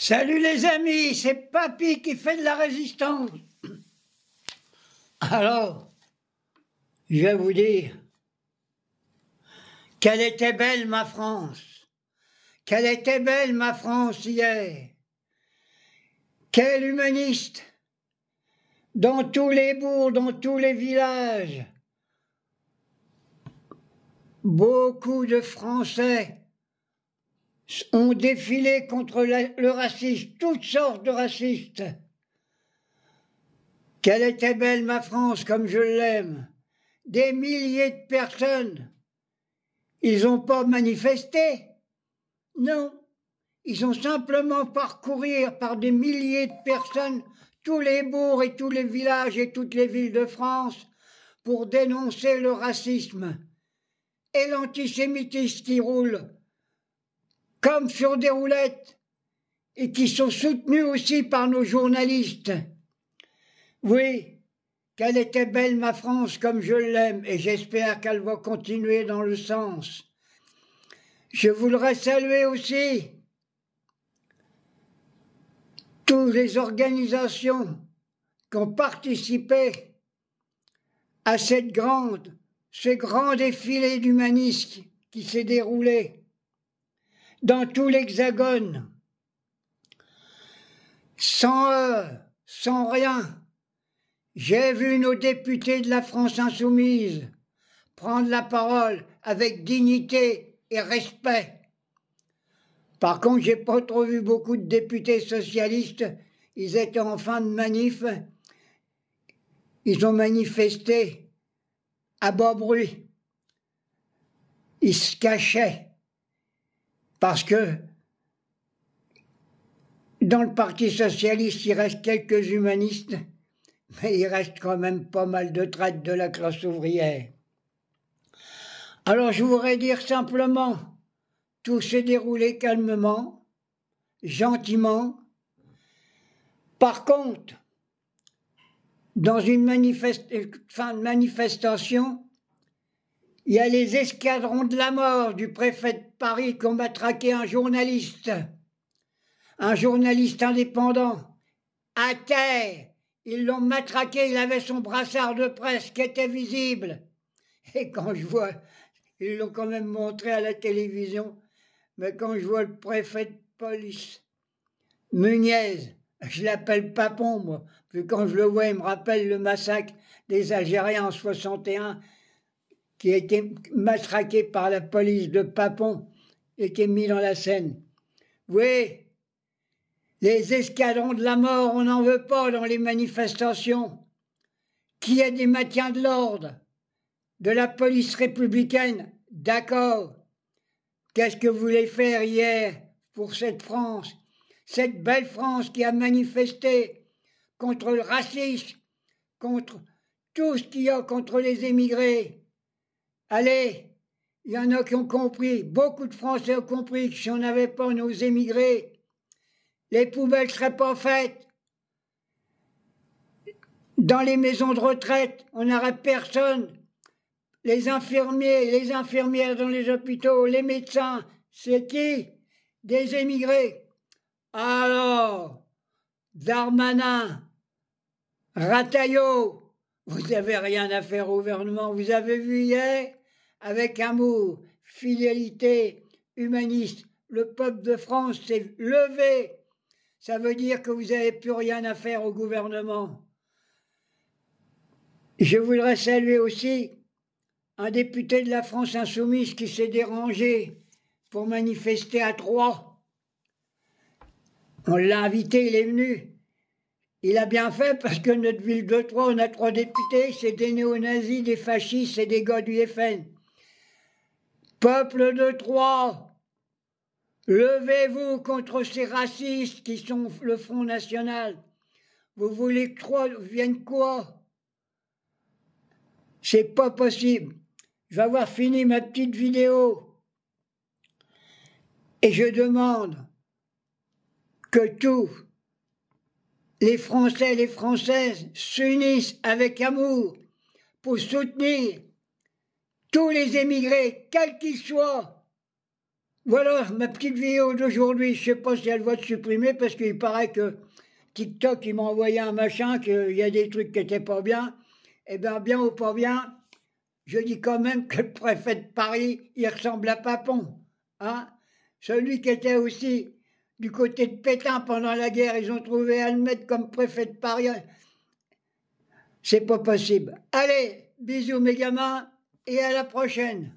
Salut les amis, c'est Papy qui fait de la résistance. Alors, je vais vous dire qu'elle était belle ma France, qu'elle était belle ma France hier. Quel humaniste, dans tous les bourgs, dans tous les villages, beaucoup de Français ont défilé contre le racisme, toutes sortes de racistes. Qu'elle était belle ma France comme je l'aime. Des milliers de personnes, ils n'ont pas manifesté, non, ils ont simplement parcouru par des milliers de personnes tous les bourgs et tous les villages et toutes les villes de France pour dénoncer le racisme et l'antisémitisme qui roule comme sur des roulettes et qui sont soutenus aussi par nos journalistes. Oui, qu'elle était belle ma France comme je l'aime et j'espère qu'elle va continuer dans le sens. Je voudrais saluer aussi toutes les organisations qui ont participé à ce grand défilé d'humanisme qui s'est déroulé dans tout l'Hexagone, sans heurts, sans rien. J'ai vu nos députés de la France insoumise prendre la parole avec dignité et respect. Par contre, j'ai pas trop vu beaucoup de députés socialistes. Ils étaient en fin de manif. Ils ont manifesté à bas bruit. Ils se cachaient. Parce que dans le Parti socialiste, il reste quelques humanistes, mais il reste quand même pas mal de traites de la classe ouvrière. Alors je voudrais dire simplement, tout s'est déroulé calmement, gentiment. Par contre, dans une fin de manifestation, il y a les escadrons de la mort du préfet de Paris qui ont matraqué un journaliste indépendant, à terre. Ils l'ont matraqué, il avait son brassard de presse qui était visible. Et quand je vois, ils l'ont quand même montré à la télévision, mais quand je vois le préfet de police, Muniez, je l'appelle Papon, moi, puis quand je le vois, il me rappelle le massacre des Algériens en 61, qui a été matraqué par la police de Papon et qui est mis dans la Seine. Oui, les escadrons de la mort, on n'en veut pas dans les manifestations. Qu'il y ait des maintiens de l'ordre, de la police républicaine, d'accord. Qu'est-ce que vous voulez faire hier pour cette France, cette belle France qui a manifesté contre le racisme, contre tout ce qu'il y a contre les émigrés? Allez, il y en a qui ont compris, beaucoup de Français ont compris que si on n'avait pas nos émigrés, les poubelles ne seraient pas faites. Dans les maisons de retraite, on n'aurait personne. Les infirmiers, les infirmières dans les hôpitaux, les médecins, c'est qui? Des émigrés. Alors, Darmanin, Rataillot, vous n'avez rien à faire au gouvernement. Vous avez vu hier, avec amour, fidélité, humaniste, le peuple de France s'est levé. Ça veut dire que vous n'avez plus rien à faire au gouvernement. Je voudrais saluer aussi un député de la France insoumise qui s'est dérangé pour manifester à Troyes. On l'a invité, il est venu. Il a bien fait parce que notre ville de Troyes, on a 3 députés, c'est des néo-nazis, des fascistes et des gars du FN. Peuple de Troyes, levez-vous contre ces racistes qui sont le Front National. Vous voulez que Troyes vienne quoi? C'est pas possible. Je vais avoir fini ma petite vidéo. Et je demande que tous les Français et les Françaises s'unissent avec amour pour soutenir tous les émigrés, quels qu'ils soient, Voilà ma petite vidéo d'aujourd'hui. Je sais pas si elle va être supprimée parce qu'il paraît que TikTok, il m'a envoyé un machin, qu'il y a des trucs qui étaient pas bien. Eh bien ou pas bien, je dis quand même que le préfet de Paris, il ressemble à Papon. Hein? Celui qui était aussi du côté de Pétain pendant la guerre, ils ont trouvé à le mettre comme préfet de Paris. C'est pas possible. Allez, bisous mes gamins et à la prochaine.